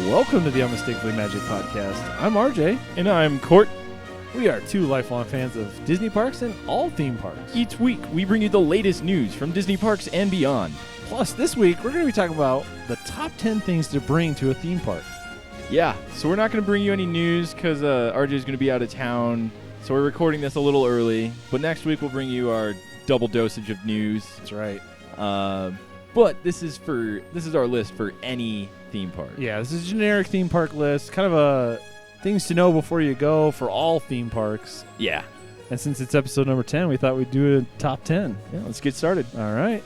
Welcome to the Unmistakably Magic Podcast. I'm RJ. And I'm Court. We are two lifelong fans of Disney parks and all theme parks. Each week, we bring you the latest news from Disney parks and beyond. Plus, this week, we're going to be talking about the top 10 things to bring to a theme park. Yeah, so we're not going to bring you any news because RJ is going to be out of town. So we're recording this a little early. But next week, we'll bring you our double dosage of news. That's right. But this is our list for any theme park. Yeah, this is a generic theme park list. Kind of a things to know before you go for all theme parks. Yeah. And since it's episode number 10, we thought we'd do a top 10. Yeah, let's get started. All right.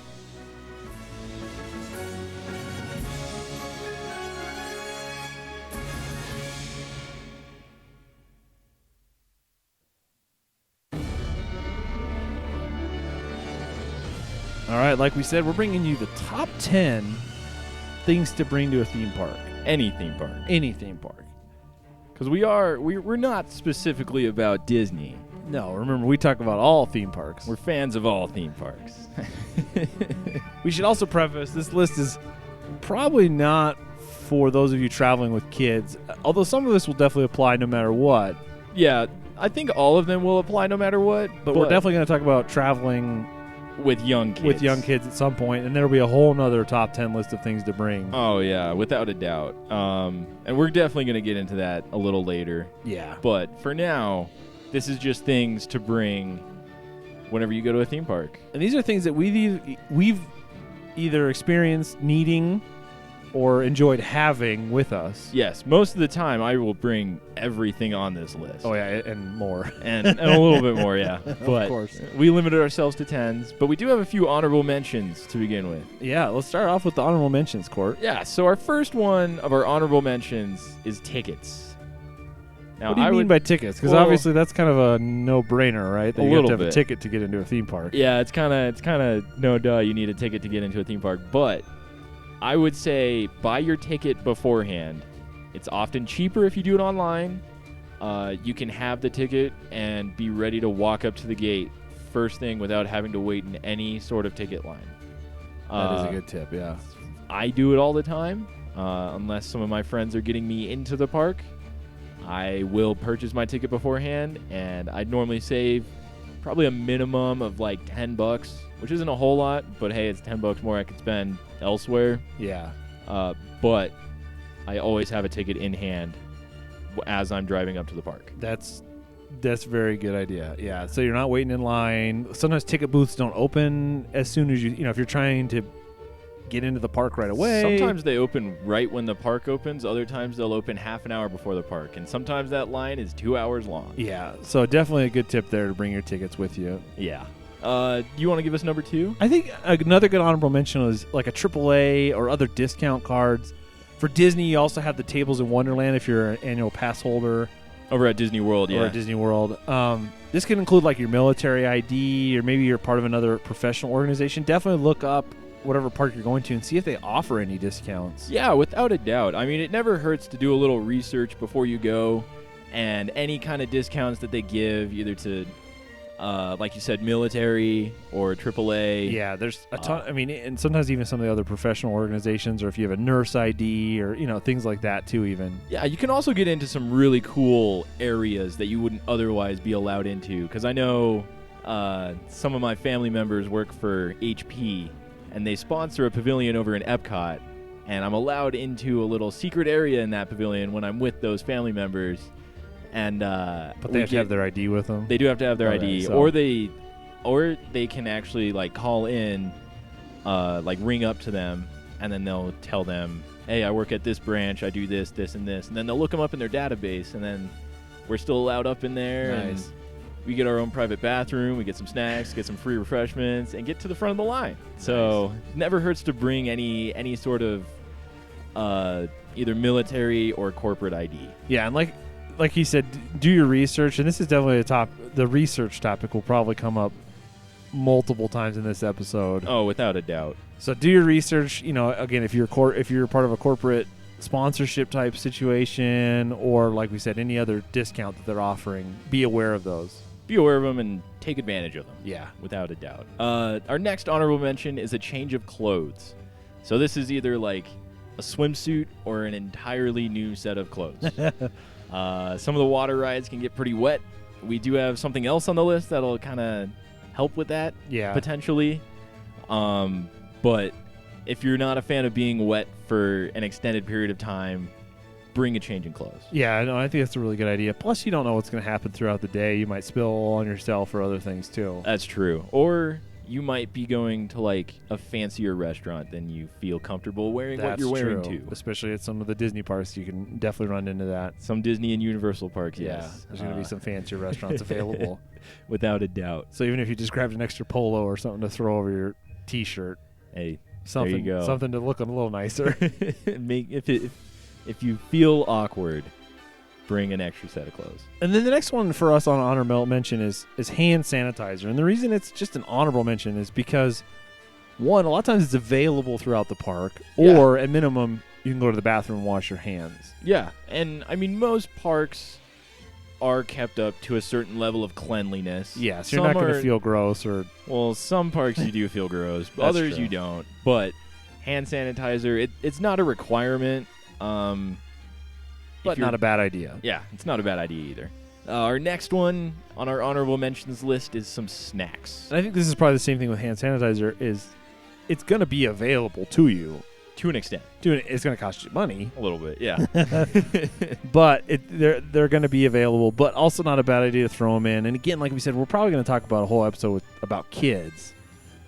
All right, like we said, we're bringing you the top 10 things to bring to a theme park. Any theme park. Any theme park. Because we're not specifically about Disney. No, remember, we talk about all theme parks. We're fans of all theme parks. We should also preface, this list is probably not for those of you traveling with kids, although some of this will definitely apply no matter what. Yeah, I think all of them will apply no matter what. But we're definitely going to talk about traveling with young kids at some point, and there'll be a whole nother top 10 list of things to bring. Oh yeah, without a doubt. And we're definitely going to get into that a little later. Yeah. But for now, this is just things to bring whenever you go to a theme park. And these are things that we've either experienced needing or enjoyed having with us. Yes, most of the time I will bring everything on this list. Oh yeah, and more. and a little bit more, yeah. But of course. We limited ourselves to 10s, but we do have a few honorable mentions to begin with. Yeah, let's start off with the honorable mentions, Court. Yeah, so our first one of our honorable mentions is tickets. Now, what do you mean by tickets? Because obviously that's kind of a no-brainer, right? That you have to have a ticket to get into a theme park. Yeah, it's kind of no duh. You need a ticket to get into a theme park, but I would say buy your ticket beforehand. It's often cheaper if you do it online. You can have the ticket and be ready to walk up to the gate first thing without having to wait in any sort of ticket line. That is a good tip, yeah. I do it all the time. Unless some of my friends are getting me into the park, I will purchase my ticket beforehand, and I'd normally save probably a minimum of like $10, which isn't a whole lot, but hey, it's $10 more I could spend elsewhere. Yeah. But I always have a ticket in hand as I'm driving up to the park. That's a very good idea. Yeah. So you're not waiting in line. Sometimes ticket booths don't open as soon as if you're trying to get into the park right away. Sometimes they open right when the park opens. Other times they'll open half an hour before the park. And sometimes that line is 2 hours long. Yeah. So definitely a good tip there to bring your tickets with you. Yeah. You want to give us number 2? I think another good honorable mention is like a AAA or other discount cards. For Disney, you also have the Tables in Wonderland if you're an annual pass holder. Over at Disney World, yeah. Or at Disney World. This can include like your military ID, or maybe you're part of another professional organization. Definitely look up whatever park you're going to and see if they offer any discounts. Yeah, without a doubt. I mean, it never hurts to do a little research before you go, and any kind of discounts that they give, either to like you said, military or AAA. Yeah, there's a ton. I mean, and sometimes even some of the other professional organizations, or if you have a nurse ID, or things like that too. Even yeah, you can also get into some really cool areas that you wouldn't otherwise be allowed into. Because I know some of my family members work for HP, and they sponsor a pavilion over in Epcot, and I'm allowed into a little secret area in that pavilion when I'm with those family members. And but they have to have their ID with them. They do have to have their ID, so. or they can actually like call in, like ring up to them, and then they'll tell them, "Hey, I work at this branch. I do this, this, and this," and then they'll look them up in their database, and then we're still allowed up in there. Nice. And we get our own private bathroom. We get some snacks, get some free refreshments, and get to the front of the line. So It never hurts to bring any sort of either military or corporate ID. Yeah, and like he said, do your research, and this is definitely the research topic will probably come up multiple times in this episode. Oh, without a doubt. So do your research. Again, if you're part of a corporate sponsorship type situation, or like we said, any other discount that they're offering, be aware of those. Be aware of them and take advantage of them. Yeah, without a doubt. Our next honorable mention is a change of clothes. So this is either like a swimsuit, or an entirely new set of clothes. Some of the water rides can get pretty wet. We do have something else on the list that'll kind of help with that, potentially. But if you're not a fan of being wet for an extended period of time, bring a change in clothes. Yeah, no, I think that's a really good idea. Plus, you don't know what's going to happen throughout the day. You might spill on yourself or other things, too. That's true. Or you might be going to, like, a fancier restaurant than you feel comfortable wearing what you're wearing to. Especially at some of the Disney parks, you can definitely run into that. Some Disney and Universal parks, yes. There's going to be some fancier restaurants available. Without a doubt. So even if you just grabbed an extra polo or something to throw over your T-shirt. Hey, something, there you go. Something to look a little nicer. If you feel awkward, bring an extra set of clothes. And then the next one for us on honorable mention is hand sanitizer. And the reason it's just an honorable mention is because, one, a lot of times it's available throughout the park, or at minimum, you can go to the bathroom and wash your hands. Yeah, and I mean, most parks are kept up to a certain level of cleanliness. Yeah, so you're not going to feel gross or... Well, some parks you do feel gross, but others you don't. But hand sanitizer, it's not a requirement. But not a bad idea. Yeah, it's not a bad idea either. Our next one on our honorable mentions list is some snacks. And I think this is probably the same thing with hand sanitizer, is it's going to be available to you. To an extent. It's going to cost you money. A little bit, yeah. But they're going to be available, but also not a bad idea to throw them in. And again, like we said, we're probably going to talk about a whole episode about kids.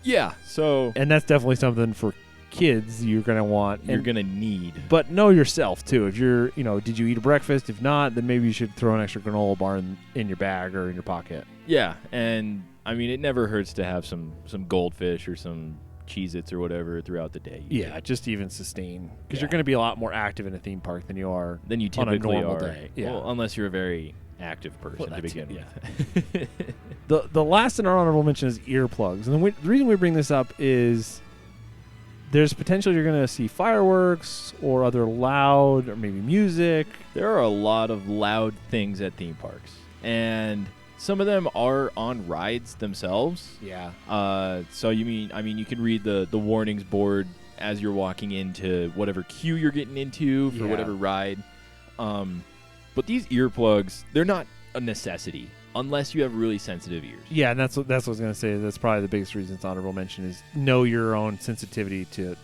Yeah, so... And that's definitely something for kids you're going to want. You're going to need. But know yourself, too. If you're, did you eat a breakfast? If not, then maybe you should throw an extra granola bar in your bag or in your pocket. Yeah, and, I mean, it never hurts to have some goldfish or some Cheez-Its or whatever throughout the day. Yeah, just to even sustain. Because you're going to be a lot more active in a theme park than you are than you typically on a normal are. day. Yeah. Well, unless you're a very active person to begin with. The last in our honorable mention is earplugs. And the reason we bring this up is there's potential you're going to see fireworks or other loud or maybe music. There are a lot of loud things at theme parks. And some of them are on rides themselves. Yeah. So you can read the warnings board as you're walking into whatever queue you're getting into for whatever ride. But these earplugs, they're not a necessity unless you have really sensitive ears. Yeah, and that's what I was going to say. That's probably the biggest reason it's honorable mention is know your own sensitivity to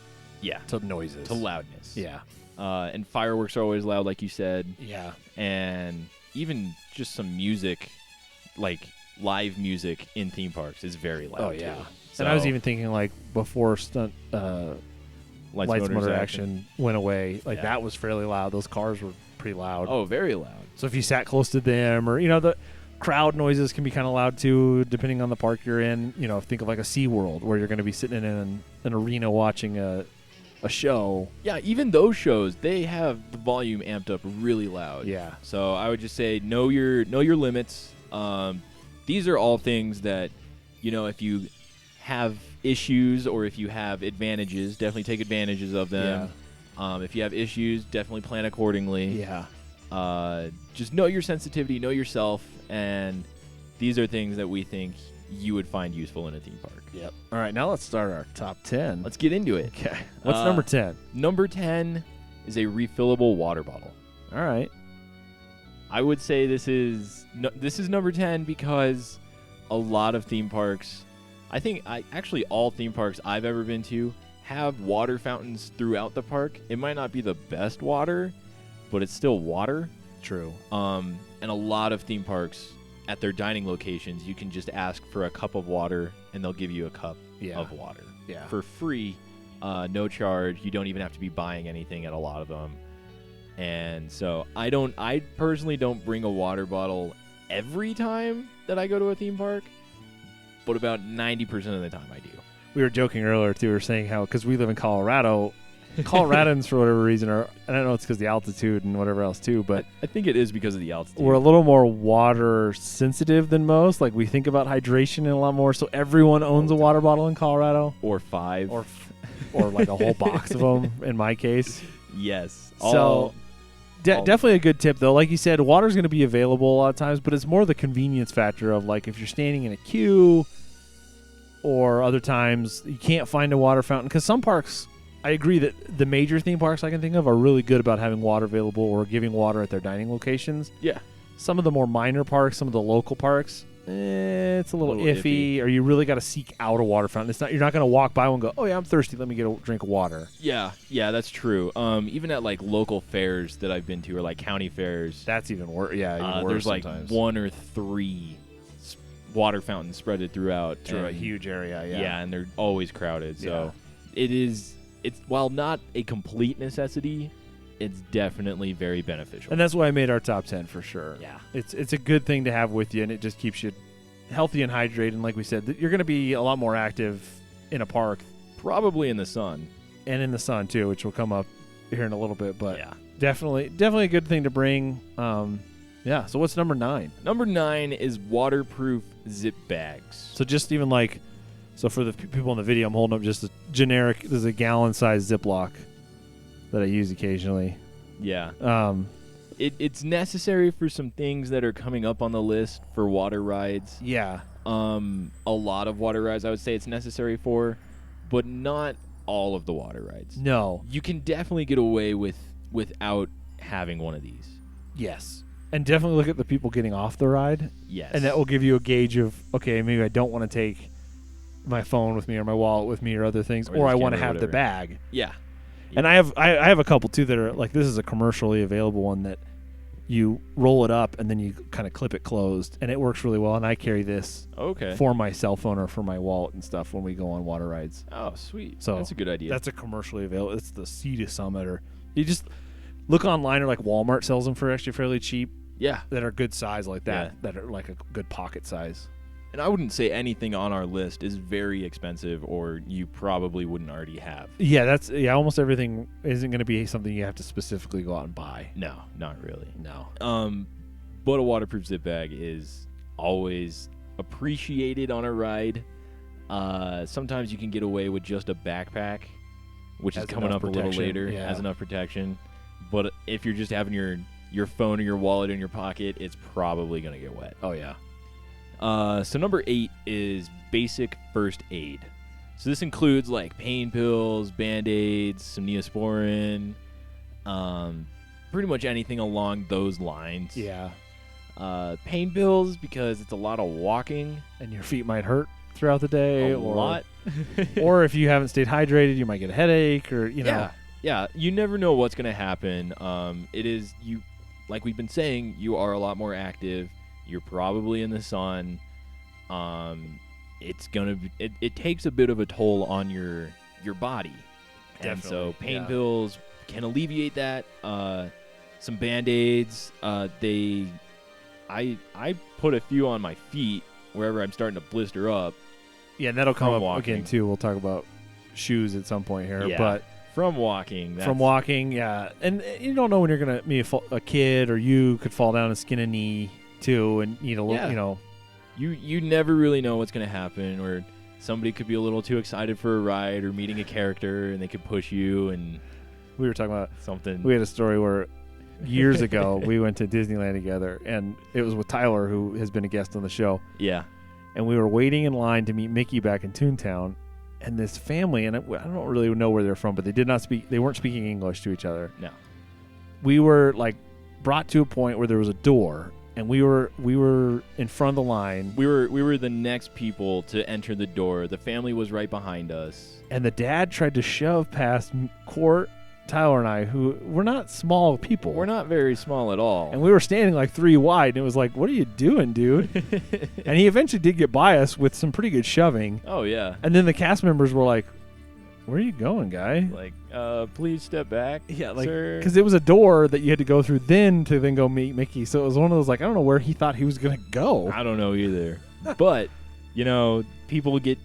noises. To loudness. Yeah. And fireworks are always loud, like you said. Yeah. And even just some music, like live music in theme parks is very loud. Oh, yeah. Too. And I was even thinking, like, before stunt Lights, Motors, Action went away, that was fairly loud. Those cars were pretty loud. Oh, very loud. So if you sat close to them, or, the crowd noises can be kind of loud, too, depending on the park you're in. Think of like a SeaWorld, where you're going to be sitting in an arena watching a show. Yeah, even those shows, they have the volume amped up really loud. Yeah. So I would just say know your limits. These are all things that, if you have issues or if you have advantages, definitely take advantages of them. Yeah. If you have issues, definitely plan accordingly. Yeah. Just know your sensitivity, know yourself, and these are things that we think you would find useful in a theme park. Yep. All right, now let's start our top 10. Let's get into it. Okay. What's number 10? Number 10 is a refillable water bottle. All right. I would say this is number 10 because a lot of theme parks, actually all theme parks I've ever been to have water fountains throughout the park. It might not be the best water, but it's still water. True. And a lot of theme parks at their dining locations, you can just ask for a cup of water and they'll give you a cup of water for free, no charge. You don't even have to be buying anything at a lot of them. And so I personally don't bring a water bottle every time that I go to a theme park, but about 90% of the time I do. We were joking earlier, too. We were saying how, because we live in Colorado, Coloradans, for whatever reason, I don't know, it's because of the altitude and whatever else, too, but I think it is because of the altitude. We're a little more water sensitive than most. Like, we think about hydration a lot more, so everyone owns a water bottle in Colorado. Or 5. Or like a whole box of them, in my case. Yes. Definitely a good tip, though. Like you said, water's going to be available a lot of times, but it's more the convenience factor of, like, if you're standing in a queue or other times you can't find a water fountain. Because some parks, I agree that the major theme parks I can think of are really good about having water available or giving water at their dining locations. Yeah. Some of the more minor parks, some of the local parks, it's a little iffy, or you really got to seek out a water fountain. You're not going to walk by one and go, oh yeah, I'm thirsty, let me get a drink of water. Yeah, that's true. Even at like local fairs that I've been to, or like county fairs, that's even worse. Yeah, even worse. There's sometimes. like 1 or 3 water fountains spread throughout a huge area. Yeah, and they're always crowded. So it's while not a complete necessity, it's definitely very beneficial. And that's why I made our top 10 for sure. Yeah. It's a good thing to have with you, and it just keeps you healthy and hydrated. And like we said, you're going to be a lot more active in a park. Probably in the sun. And in the sun, too, which will come up here in a little bit. But yeah, definitely a good thing to bring. Yeah, so what's number 9? Number 9 is waterproof zip bags. So just even like, so for the people in the video, I'm holding up just a generic, there's a gallon-sized Ziploc that I use occasionally. Yeah. It's necessary for some things that are coming up on the list for water rides. Yeah. A lot of water rides I would say it's necessary for, but not all of the water rides. No. You can definitely get away without having one of these. Yes. And definitely look at the people getting off the ride. Yes. And that will give you a gauge of, okay, maybe I don't want to take my phone with me or my wallet with me or other things, or I want to have the bag. Yeah. And I have a couple too that are like, this is a commercially available one that you roll it up and then you kind of clip it closed, and it works really well. And I carry this for my cell phone or for my wallet and stuff when we go on water rides. Oh, sweet. So that's a good idea. That's a commercially available. It's the Sea to Summit, or you just look online, or like Walmart sells them for actually fairly cheap. Yeah. That are good size like that, that are like a good pocket size. And I wouldn't say anything on our list is very expensive or you probably wouldn't already have. Yeah, almost everything isn't going to be something you have to specifically go out and buy. No, not really. No. But a waterproof zip bag is always appreciated on a ride. Sometimes you can get away with just a backpack, which is coming up a little later, has enough protection. But if you're just having your phone or your wallet in your pocket, it's probably going to get wet. Oh, yeah. So number 8 is basic first aid. So this includes like pain pills, Band-Aids, some Neosporin, pretty much anything along those lines. Yeah. Pain pills because it's a lot of walking. And your feet might hurt throughout the day. A lot. Or if you haven't stayed hydrated, you might get a headache or, know. Yeah, you never know what's going to happen. Like we've been saying, you are a lot more active. You're probably in the sun. It takes a bit of a toll on your body. Definitely. And so pain pills can alleviate that. Some Band-Aids. I put a few on my feet wherever I'm starting to blister up. Yeah, and that'll come up walking. again too. We'll talk about shoes at some point here. Yeah. But From walking, yeah. And you don't know when you're going to be a kid, or you could fall down and skin a knee too and need a little, You never really know what's going to happen, or somebody could be a little too excited for a ride or meeting a character and they could push you. And we were talking about something. We had a story where years ago we went to Disneyland together, and it was with Tyler, who has been a guest on the show. Yeah. And we were waiting in line to meet Mickey back in Toontown, and this family, and I don't really know where they're from, but they weren't speaking English to each other. No. We were like brought to a point where there was a door, and we were in front of the line. We were the next people to enter the door. The family was right behind us. And the dad tried to shove past Court, Tyler, and I, who we're not small people. We're not very small at all. And we were standing like 3 wide, and it was like, what are you doing, dude? And he eventually did get by us with some pretty good shoving. Oh, yeah. And then the cast members were like, where are you going, guy? Like, please step back. Yeah, like, sir. because it was a door that you had to go through to then go meet Mickey. So it was one of those, like, I don't know where he thought he was going to go. I don't know either. But, people get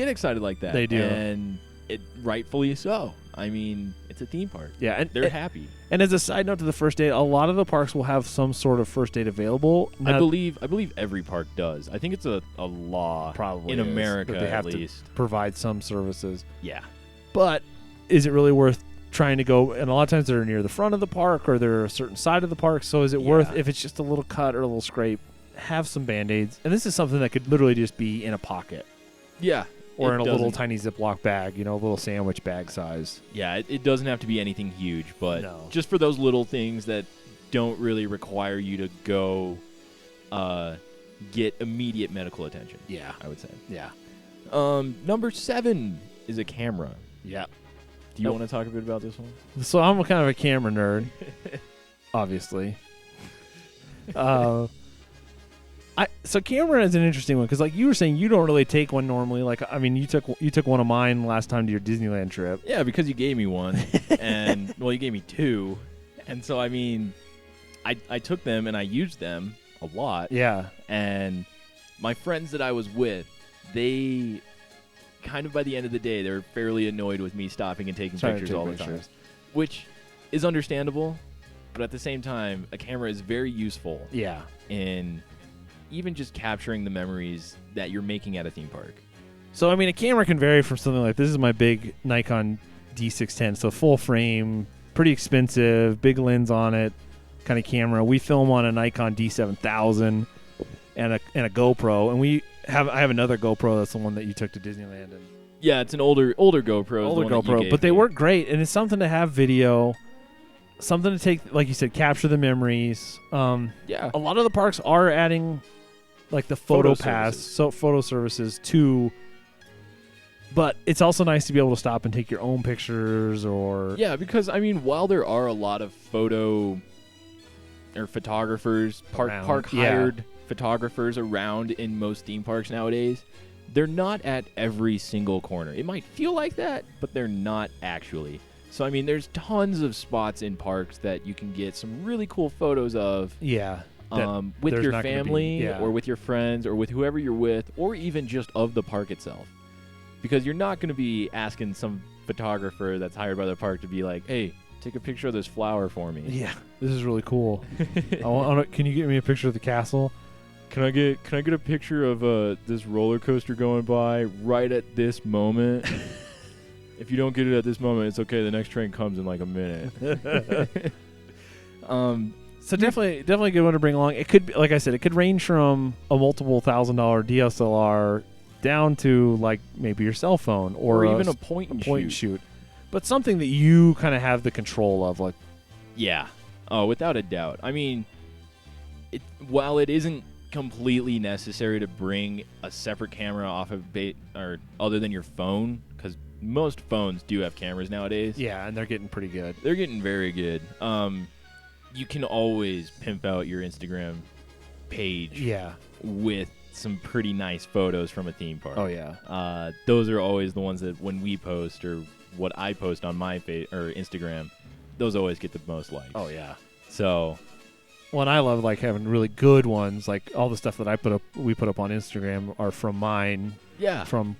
excited like that. They do. And it rightfully so. I mean, it's a theme park. Yeah, and they're happy. And as a side note to the first aid, a lot of the parks will have some sort of first aid available. Now, I believe every park does. I think it's a law probably in is, America that they have at least to provide some services. Yeah. But is it really worth trying to go? And a lot of times they're near the front of the park, or they're a certain side of the park. So is it worth, if it's just a little cut or a little scrape, have some Band-Aids? And this is something that could literally just be in a pocket. Yeah. or in a little doesn't- tiny Ziploc bag, a little sandwich bag size. Yeah, it doesn't have to be anything huge, but No. just for those little things that don't really require you to go get immediate medical attention. Yeah. I would say. Yeah. Number 7 is a camera. Yeah. Do you want to talk a bit about this one? So I'm kind of a camera nerd, obviously. So camera is an interesting one because, like you were saying, you don't really take one normally. Like, I mean, you took one of mine last time to your Disneyland trip. Yeah, because you gave me one, and well, you gave me 2, and so I mean, I took them and I used them a lot. Yeah. And my friends that I was with, they kind of by the end of the day, they were fairly annoyed with me stopping and taking pictures all the time, which is understandable. But at the same time, a camera is very useful. Yeah. In even just capturing the memories that you're making at a theme park. So, I mean, a camera can vary from something like this is my big Nikon D610, so full frame, pretty expensive, big lens on it kind of camera. We film on a Nikon D7000 and a GoPro, and I have another GoPro. That's the one that you took to Disneyland. And yeah, it's an older GoPro. Older GoPro, but they work great, and it's something to have video, something to take, like you said, capture the memories. Yeah, a lot of the parks are adding like the photo pass, services. so photo services too. But it's also nice to be able to stop and take your own pictures, or yeah, because I mean, while there are a lot of photographers, park hired photographers around in most theme parks nowadays, they're not at every single corner. It might feel like that, but they're not actually. So I mean, there's tons of spots in parks that you can get some really cool photos of. Yeah. With there's your not gonna be- family yeah. or with your friends or with whoever you're with, or even just of the park itself. Because you're not going to be asking some photographer that's hired by the park to be like, hey, take a picture of this flower for me. Yeah, this is really cool. Can you get me a picture of the castle? Can I get a picture of this roller coaster going by right at this moment? If you don't get it at this moment, it's okay. The next train comes in like a minute. So definitely a good one to bring along. It could be, like I said, it could range from a multiple $1,000 DSLR down to like maybe your cell phone or even a point and shoot. But something that you kind of have the control of, like. Yeah. Oh, without a doubt. I mean, while it isn't completely necessary to bring a separate camera off of or other than your phone, because most phones do have cameras nowadays. Yeah, and they're getting pretty good. They're getting very good. You can always pimp out your Instagram page. Yeah. With some pretty nice photos from a theme park. Oh yeah. Those are always the ones that when we post or what I post on my or Instagram, those always get the most likes. Oh yeah. So, well, and I love like having really good ones. Like all the stuff that we put up on Instagram are from mine. Yeah. From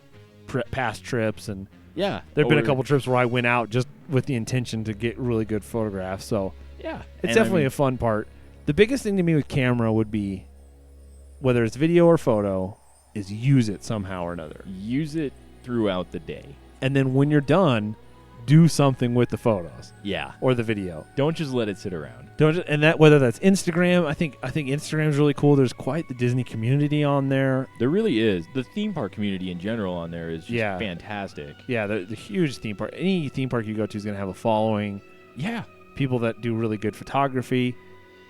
past trips, and yeah, there've been a couple trips where I went out just with the intention to get really good photographs. So yeah, it's definitely a fun part. The biggest thing to me with camera would be, whether it's video or photo, is use it somehow or another. Use it throughout the day. And then when you're done, do something with the photos. Yeah. Or the video. Don't just let it sit around. And that, whether that's Instagram, I think Instagram's really cool. There's quite the Disney community on there. There really is. The theme park community in general on there is just fantastic. Yeah, the huge theme park. Any theme park you go to is going to have a following. Yeah. People that do really good photography.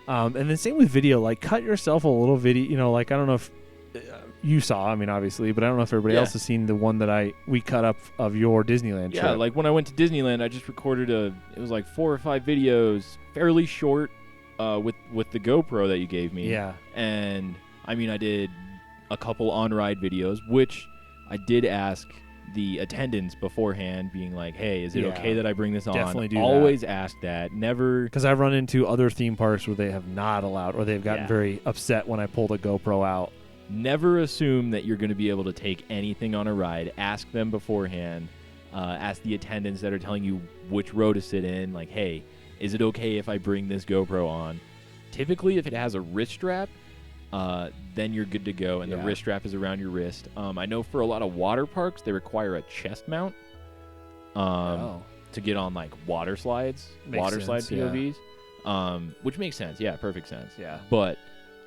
And then same with video. Like, cut yourself a little video. Like, I don't know if you saw, I mean, obviously, but I don't know if everybody else has seen the one that we cut up of your Disneyland trip. Yeah, like when I went to Disneyland, I just recorded it was like 4 or 5 videos, fairly short, with the GoPro that you gave me. Yeah. And, I mean, I did a couple on-ride videos, which I did ask the attendants beforehand, being like, hey, is it okay that I bring this on? Definitely do Always ask that. Never. Because I've run into other theme parks where they have not allowed, or they've gotten very upset when I pulled a GoPro out. Never assume that you're going to be able to take anything on a ride. Ask them beforehand. Ask the attendants that are telling you which row to sit in, like, hey, is it okay if I bring this GoPro on? Typically, if it has a wrist strap, then you're good to go, and the wrist strap is around your wrist. I know for a lot of water parks, they require a chest mount to get on, like, water slide POVs, which makes sense. Yeah, perfect sense. Yeah. But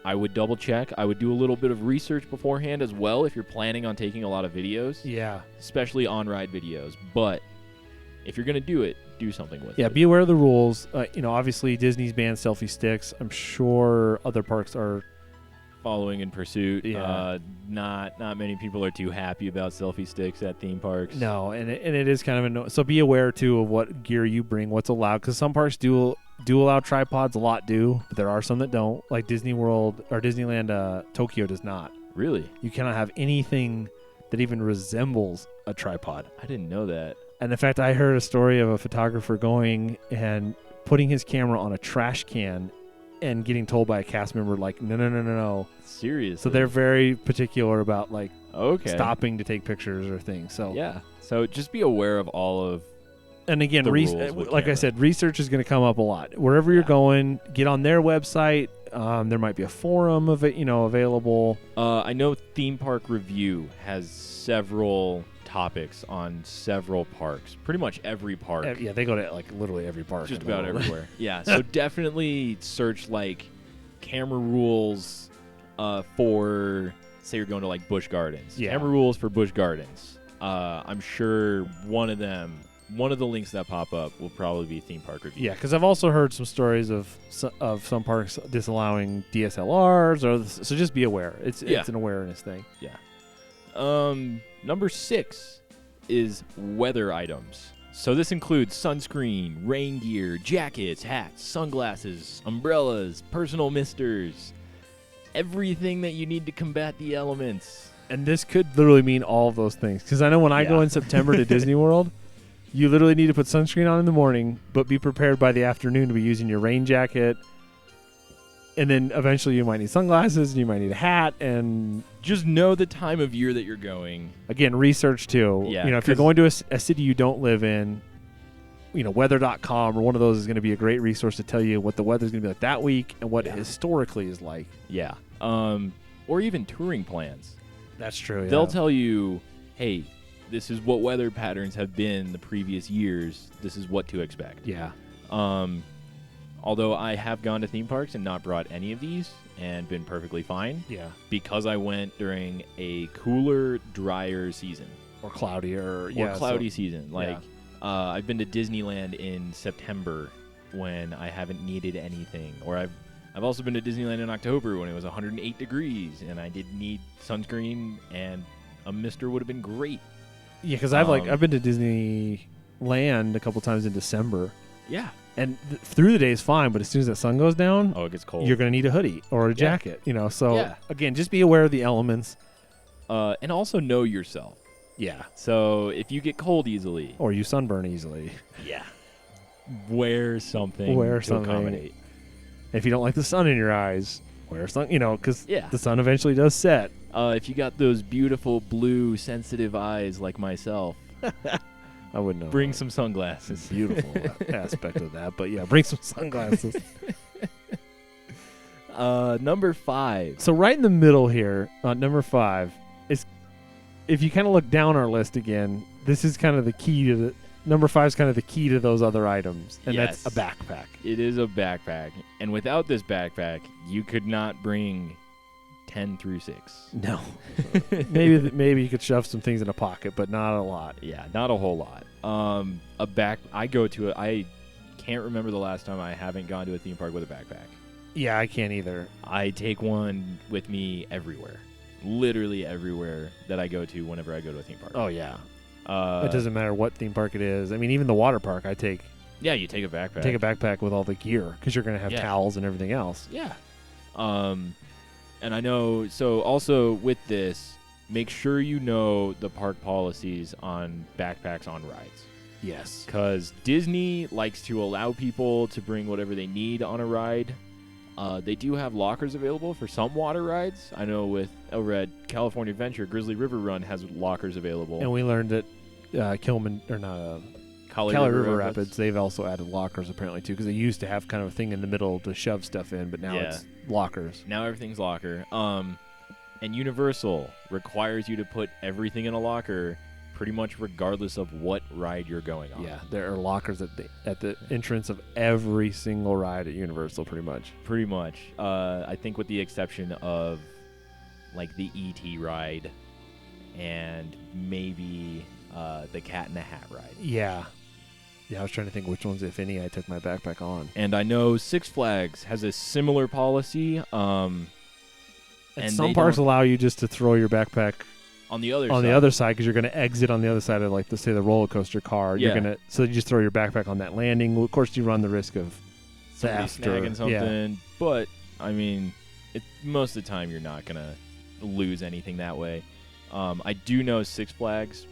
I would double check. I would do a little bit of research beforehand as well if you're planning on taking a lot of videos. Yeah. Especially on-ride videos. But if you're going to do it, do something with it. Yeah, be aware of the rules. Obviously Disney's banned selfie sticks. I'm sure other parks are following in pursuit. Yeah. Not many people are too happy about selfie sticks at theme parks. No, and it is kind of annoying. So be aware too of what gear you bring, what's allowed, because some parks do allow tripods. A lot do, but there are some that don't. Like Disney World or Disneyland, Tokyo does not. Really? You cannot have anything that even resembles a tripod. I didn't know that. And in fact, I heard a story of a photographer going and putting his camera on a trash can and getting told by a cast member, like, no. Seriously? So they're very particular about, like, stopping to take pictures or things. So yeah. So just be aware of all of. And again, the rules with like camera. I said, research is going to come up a lot. Wherever you're going, get on their website. There might be a forum of it, available. I know Theme Park Review has several topics on several parks. Pretty much every park. Yeah, they go to like literally every park. Just about everywhere. Yeah, so definitely search like camera rules for, say you're going to like Busch Gardens. Yeah. Camera rules for Busch Gardens. I'm sure one of the links that pop up will probably be Theme Park Review. Yeah, because I've also heard some stories of some parks disallowing DSLRs, so just be aware. It's an awareness thing. Yeah. Number 6 is weather items. So this includes sunscreen, rain gear, jackets, hats, sunglasses, umbrellas, personal misters, everything that you need to combat the elements. And this could literally mean all of those things. Because I know when I go in September to Disney World, you literally need to put sunscreen on in the morning, but be prepared by the afternoon to be using your rain jacket. And then eventually you might need sunglasses, and you might need a hat, and just know the time of year that you're going. Again, research too. Yeah, if you're going to a city you don't live in, weather.com or one of those is going to be a great resource to tell you what the weather's going to be like that week and what historically is like. Yeah. Or even touring plans. That's true. They'll tell you, hey, this is what weather patterns have been the previous years. This is what to expect. Yeah. Although I have gone to theme parks and not brought any of these and been perfectly fine. Yeah. Because I went during a cooler, drier season. Or cloudier. Or cloudy season. Like, I've been to Disneyland in September when I haven't needed anything. Or I've also been to Disneyland in October when it was 108 degrees and I didn't need sunscreen and a mister would have been great. Yeah, because I've been to Disneyland a couple times in December. Yeah. And through the day is fine, but as soon as the sun goes down, it gets cold. You're going to need a hoodie or a jacket, So, again, just be aware of the elements. And also know yourself. Yeah. So if you get cold easily. Or you sunburn easily. Yeah. Wear something to accommodate. If you don't like the sun in your eyes, wear something, because the sun eventually does set. If you got those beautiful blue sensitive eyes like myself. I wouldn't know. Bring some sunglasses. Beautiful aspect of that. But yeah, bring some sunglasses. Number 5. So right in the middle here, number 5, is if you kind of look down our list again, this is kind of the key to the... Number 5 is kind of the key to those other items, and that's a backpack. It is a backpack. And without this backpack, you could not bring 10 through 6. No. maybe you could shove some things in a pocket, but not a lot. Yeah, not a whole lot. I can't remember the last time I haven't gone to a theme park with a backpack. Yeah, I can't either. I take one with me everywhere. Literally everywhere that I go to whenever I go to a theme park. Oh, yeah. It doesn't matter what theme park it is. I mean, even the water park, I take... Yeah, you take a backpack. Take a backpack with all the gear, because you're going to have towels and everything else. Yeah. And I know, so also with this, make sure you know the park policies on backpacks on rides. Yes. Because Disney likes to allow people to bring whatever they need on a ride. They do have lockers available for some water rides. I know over at California Adventure, Grizzly River Run has lockers available. And we learned that Cali River Rapids, they've also added lockers apparently too, because they used to have kind of a thing in the middle to shove stuff in, but now it's lockers. Now everything's locker. And Universal requires you to put everything in a locker pretty much regardless of what ride you're going on. Yeah, there are lockers at the entrance of every single ride at Universal, pretty much. Pretty much. I think with the exception of like the E.T. ride and maybe the Cat in the Hat ride. Yeah. Yeah, I was trying to think which ones, if any, I took my backpack on. And I know Six Flags has a similar policy. And some parks allow you just to throw your backpack on the other side because you're going to exit on the other side of, like, let's say the roller coaster car. Yeah. So you just throw your backpack on that landing. Well, of course, you run the risk of somebody theft snagging something. Yeah. But I mean, most of the time you're not gonna lose anything that way. I do know Six Flags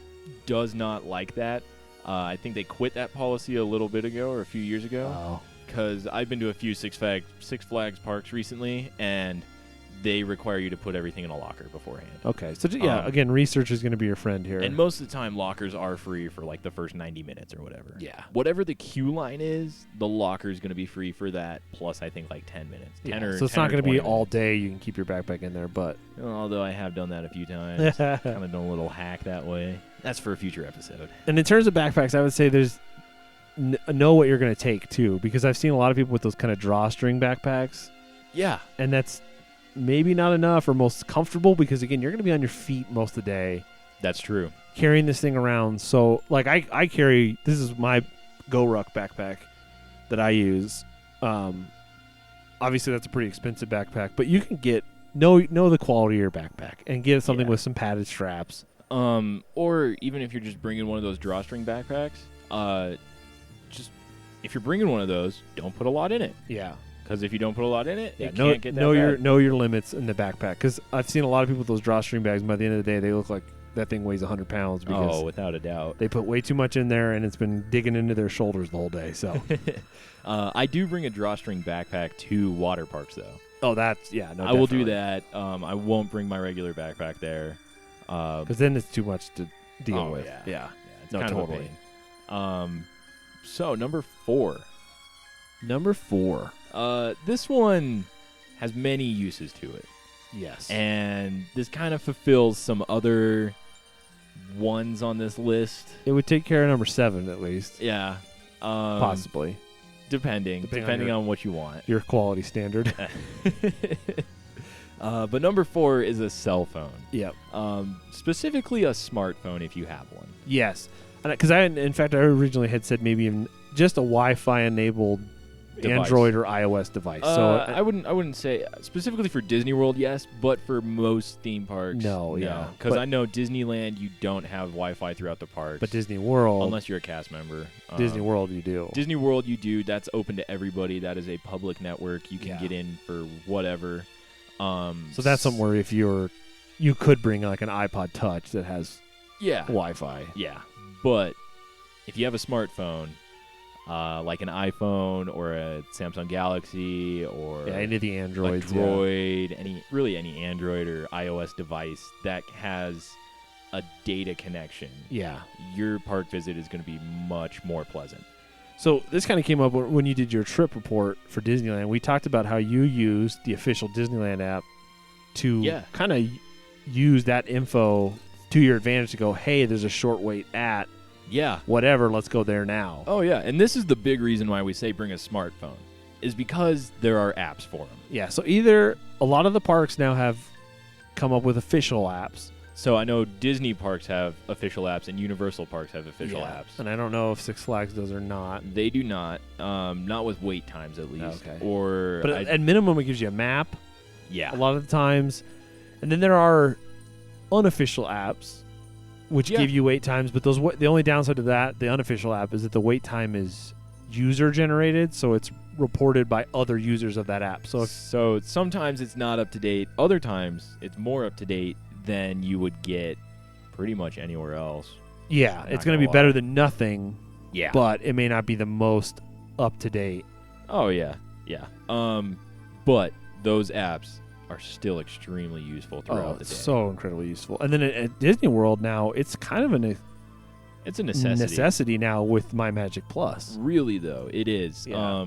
does not like that. I think they quit that policy a little bit ago or a few years ago. Because I've been to a few Six Flags parks recently, and they require you to put everything in a locker beforehand. Okay. So, again, research is going to be your friend here. And most of the time, lockers are free for, like, the first 90 minutes or whatever. Yeah. Whatever the queue line is, the locker is going to be free for that, plus, I think, like, 10 minutes. So it's not going to be all day. You can keep your backpack in there, but... Although I have done that a few times. Kind of done a little hack that way. That's for a future episode. And in terms of backpacks, I would say there's... know what you're going to take, too, because I've seen a lot of people with those kind of drawstring backpacks. Yeah. And that's... maybe not enough or most comfortable because, again, you're going to be on your feet most of the day. That's true. Carrying this thing around. So, like, I carry, this is my Go-Ruck backpack that I use. Obviously, that's a pretty expensive backpack, but you can know the quality of your backpack and get something with some padded straps. Or even if you're just bringing one of those drawstring backpacks, if you're bringing one of those, don't put a lot in it. Yeah. Because if you don't put a lot in it, it know, can't get that know your limits in the backpack. Because I've seen a lot of people with those drawstring bags, and by the end of the day, they look like that thing weighs 100 pounds. Because without a doubt. They put way too much in there, and it's been digging into their shoulders the whole day. So, I do bring a drawstring backpack to water parks, though. Oh, that's, no, I definitely. will do that. I won't bring my regular backpack there. Because then it's too much to deal with. Yeah. It's no, kind totally. of a pain. So, number 4. This one has many uses to it. Yes. And this kind of fulfills some other ones on this list. It would take care of number 7 at least. Yeah. Possibly. Depending on what you want. Your quality standard. But number 4 is a cell phone. Yep. Specifically a smartphone if you have one. Yes. Because I originally had said maybe even just a Wi-Fi enabled device. Android or iOS device. So I wouldn't say specifically for Disney World, yes, but for most theme parks, no. Because I know Disneyland, you don't have Wi-Fi throughout the parks. But Disney World, unless you're a cast member, Disney World you do. Disney World you do. That's open to everybody. That is a public network. You can get in for whatever. So that's something where if you could bring like an iPod Touch that has Wi-Fi. Yeah, but if you have a smartphone. Like an iPhone or a Samsung Galaxy or any of the Androids, Droid, any Android or iOS device that has a data connection. Yeah, your park visit is going to be much more pleasant. So this kind of came up when you did your trip report for Disneyland. We talked about how you used the official Disneyland app to kind of use that info to your advantage to go, hey, there's a short wait at. Yeah. Whatever, let's go there now. Oh, yeah. And this is the big reason why we say bring a smartphone, is because there are apps for them. Yeah, so either a lot of the parks now have come up with official apps. So I know Disney parks have official apps and Universal parks have official apps. And I don't know if Six Flags does or not. They do not. Not with wait times, at least. Okay. But at minimum, it gives you a map. Yeah. A lot of the times. And then there are unofficial apps which give you wait times, but the only downside to that, the unofficial app, is that the wait time is user generated, so it's reported by other users of that app. So sometimes it's not up to date. Other times it's more up to date than you would get pretty much anywhere else. Yeah, it's going to be better than nothing. Yeah, but it may not be the most up to date. Oh yeah. But those apps are still extremely useful throughout the day. So incredibly useful. And then at Disney World now, it's kind of it's a necessity now with My Magic Plus. Really, though, it is. Yeah.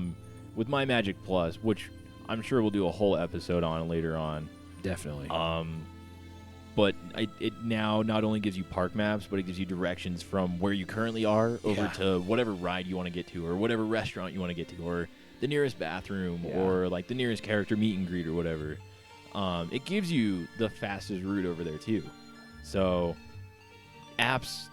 With My Magic Plus, which I'm sure we'll do a whole episode on later on. Definitely. But it now not only gives you park maps, but it gives you directions from where you currently are over to whatever ride you want to get to, or whatever restaurant you want to get to, or the nearest bathroom, or like the nearest character meet and greet or whatever. It gives you the fastest route over there too. So apps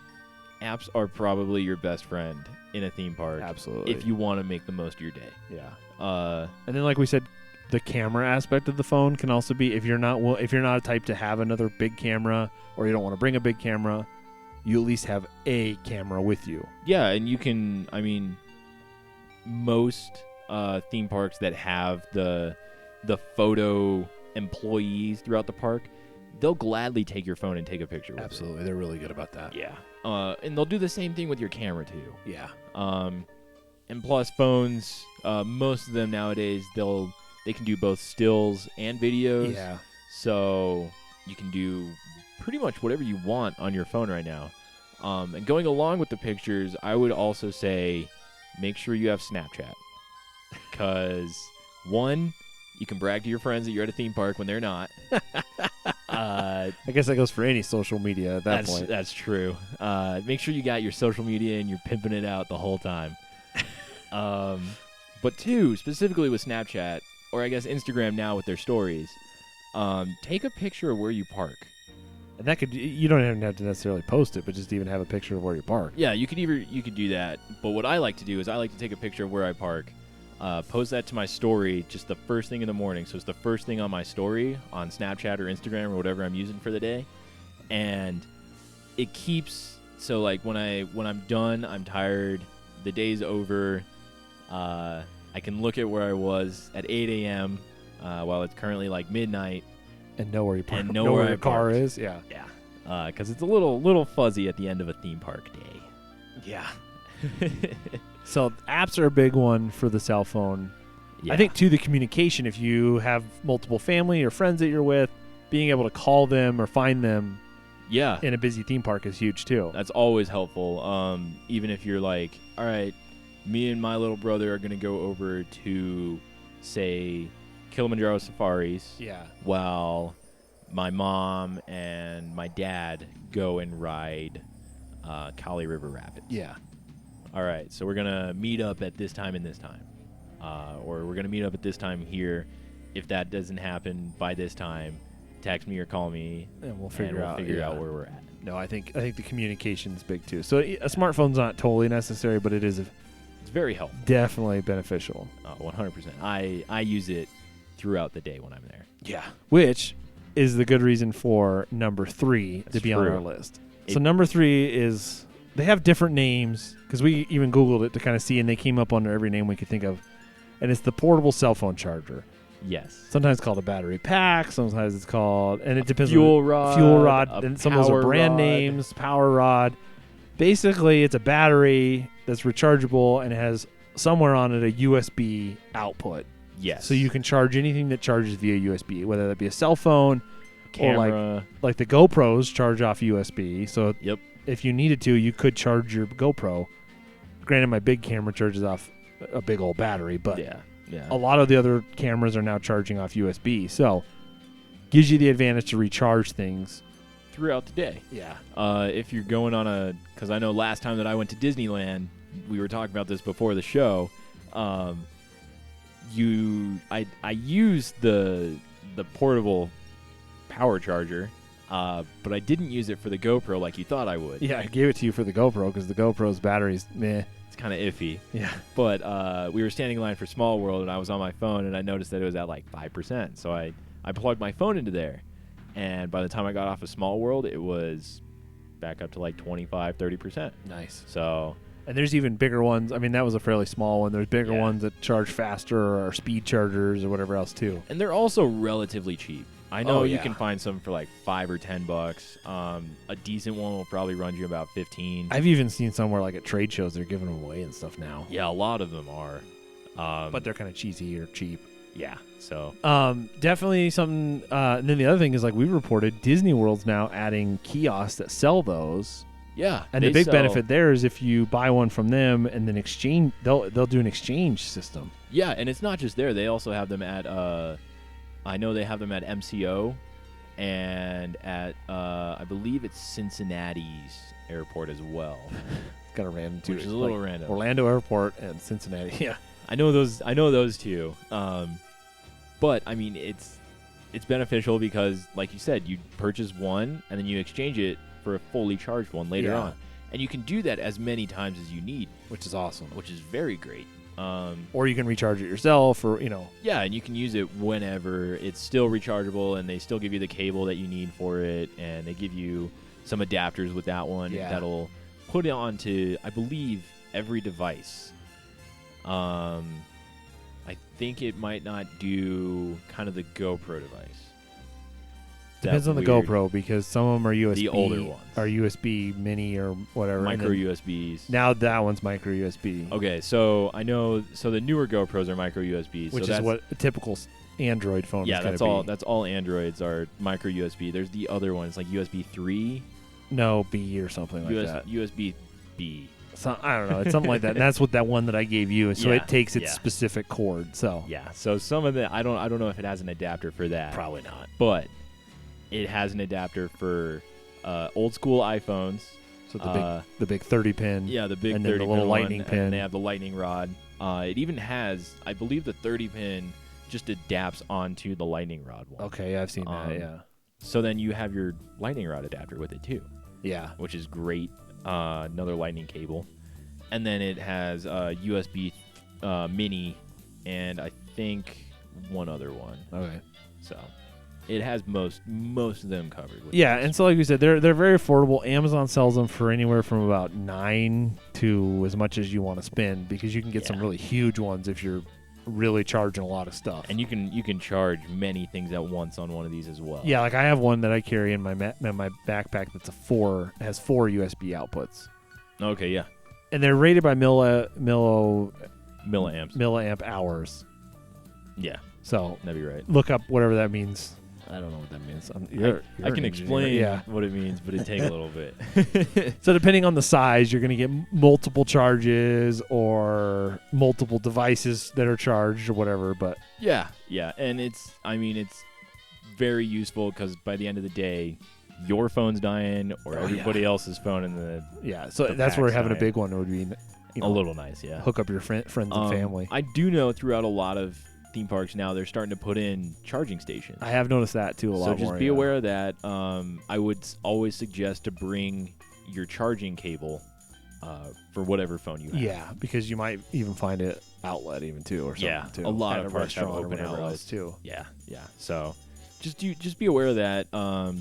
are probably your best friend in a theme park. Absolutely. If you want to make the most of your day. Yeah. And then, like we said, the camera aspect of the phone can also be, if you're not a type to have another big camera, or you don't want to bring a big camera, you at least have a camera with you. Yeah, and you can, I mean, most theme parks that have the photo employees throughout the park, they'll gladly take your phone and take a picture with Absolutely. They're really good about that. Yeah. And they'll do the same thing with your camera too. Yeah. And plus phones, most of them nowadays, they can do both stills and videos. Yeah. So you can do pretty much whatever you want on your phone right now. And going along with the pictures, I would also say make sure you have Snapchat. Because, one, you can brag to your friends that you're at a theme park when they're not. I guess that goes for any social media at that point. That's true. Make sure you got your social media and you're pimping it out the whole time. But two, specifically with Snapchat, or I guess Instagram now with their stories, take a picture of where you park. And that you don't even have to necessarily post it, but just even have a picture of where you park. Yeah, you could do that. But what I like to do is I like to take a picture of where I park, post that to my story just the first thing in the morning. So it's the first thing on my story on Snapchat or Instagram or whatever I'm using for the day. And it keeps, so like when I'm done, I'm tired, the day's over, I can look at where I was at 8 a.m. While it's currently like midnight. And know where you park. And know where your car is. Yeah. Yeah. Because it's a little fuzzy at the end of a theme park day. Yeah. So apps are a big one for the cell phone. Yeah. I think, too, the communication, if you have multiple family or friends that you're with, being able to call them or find them in a busy theme park is huge, too. That's always helpful. Even if you're like, all right, me and my little brother are going to go over to, say, Kilimanjaro Safaris. Yeah. While my mom and my dad go and ride Kali River Rapids. Yeah. All right, so we're going to meet up at this time and this time. Or we're going to meet up at this time here. If that doesn't happen by this time, text me or call me, and we'll figure out where we're at. No, I think the communication's big, too. So a smartphone's not totally necessary, but it is it's very helpful. Definitely beneficial. 100%. I use it throughout the day when I'm there. Yeah. Which is the good reason for number 3 to be on our list. So number 3 is, they have different names, because we even Googled it to kind of see, and they came up under every name we could think of. And it's the portable cell phone charger. Yes. Sometimes it's called a battery pack. Sometimes it's called, and it depends fuel rod. Fuel rod. And some of those are brand names. Power rod. Basically, it's a battery that's rechargeable and it has somewhere on it a USB output. Yes. So you can charge anything that charges via USB, whether that be a cell phone, camera, or like the GoPros charge off USB. So if you needed to, you could charge your GoPro. Granted, my big camera charges off a big old battery, but a lot of the other cameras are now charging off USB. So gives you the advantage to recharge things throughout the day. Yeah. If you're going on because I know last time that I went to Disneyland, we were talking about this before the show. I used the portable power charger, but I didn't use it for the GoPro like you thought I would. Yeah, I gave it to you for the GoPro because the GoPro's battery's meh. It's kind of iffy. Yeah. But we were standing in line for Small World, and I was on my phone, and I noticed that it was at like 5%. So I plugged my phone into there. And by the time I got off of Small World, it was back up to like 25, 30%. Nice. So, and there's even bigger ones. I mean, that was a fairly small one. There's bigger ones that charge faster or speed chargers or whatever else too. And they're also relatively cheap. I know you can find some for like $5 or $10. A decent one will probably run you about 15. I've even seen somewhere like at trade shows they're giving them away and stuff now. Yeah, a lot of them are. But they're kind of cheesy or cheap. Yeah, so definitely something. And then the other thing is, like we reported, Disney World's now adding kiosks that sell those. Yeah, and the big benefit there is if you buy one from them and then exchange, they'll do an exchange system. Yeah, and it's not just there; they also have them at. I know they have them at MCO, and at I believe it's Cincinnati's airport as well. Got a random too. Which is a little random. Orlando Airport and Cincinnati. Yeah. I know those two. But I mean it's beneficial because, like you said, you purchase one and then you exchange it for a fully charged one later on. And you can do that as many times as you need. Which is awesome. Which is very great. Or you can recharge it yourself, or Yeah, and you can use it whenever. It's still rechargeable, and they still give you the cable that you need for it, and they give you some adapters with that one that'll put it onto, I believe, every device. I think it might not do kind of the GoPro device. Depends on the GoPro, because some of them are USB. The older ones are USB mini or whatever. Micro USBs. Now that one's micro USB. Okay, so I know. So the newer GoPros are micro USBs, which so is what a typical Android phone is going to be. Yeah, that's all. That's all Androids are micro USB. There's the other ones like USB 3. No, B or something like that. USB B. I don't know. It's something like that. And that's what that one that I gave you. So it takes its yeah. specific cord. So yeah. So some of the I don't know if it has an adapter for that. Probably not. But it has an adapter for old school iPhones. So the big 30 pin. Yeah, the big and 30 then the little pin lightning one, pin. And they have the lightning rod. It even has, I believe, the 30 pin just adapts onto the lightning rod one. Okay, yeah, I've seen that. Yeah. So then you have your lightning rod adapter with it too. Yeah. Which is great. Another lightning cable, and then it has USB mini, and I think one other one. Okay. So it has most of them covered. Yeah, and so like we said, they're very affordable. Amazon sells them for anywhere from about $9 to as much as you want to spend, because you can get some really huge ones if you're really charging a lot of stuff. And you can charge many things at once on one of these as well. Yeah, like I have one that I carry in my backpack that's has 4 USB outputs. Okay, yeah. And they're rated by milliamps. Milliamp hours. Yeah. So that'd be right. Look up whatever that means. I don't know what that means. I can explain what it means, but it'd take a little bit. So depending on the size, you're going to get multiple charges or multiple devices that are charged or whatever. But yeah, and it's very useful because by the end of the day, your phone's dying or everybody else's phone in the So that's where having a big one would be a little nice. Yeah, hook up your friends and family. I do know throughout a lot of theme parks now they're starting to put in charging stations. I have noticed that too a lot more. So just be aware of that. I would always suggest to bring your charging cable for whatever phone you have. Yeah, because you might even find an outlet even too or something too. A lot of parks have open outlets too. Yeah. So just be aware of that.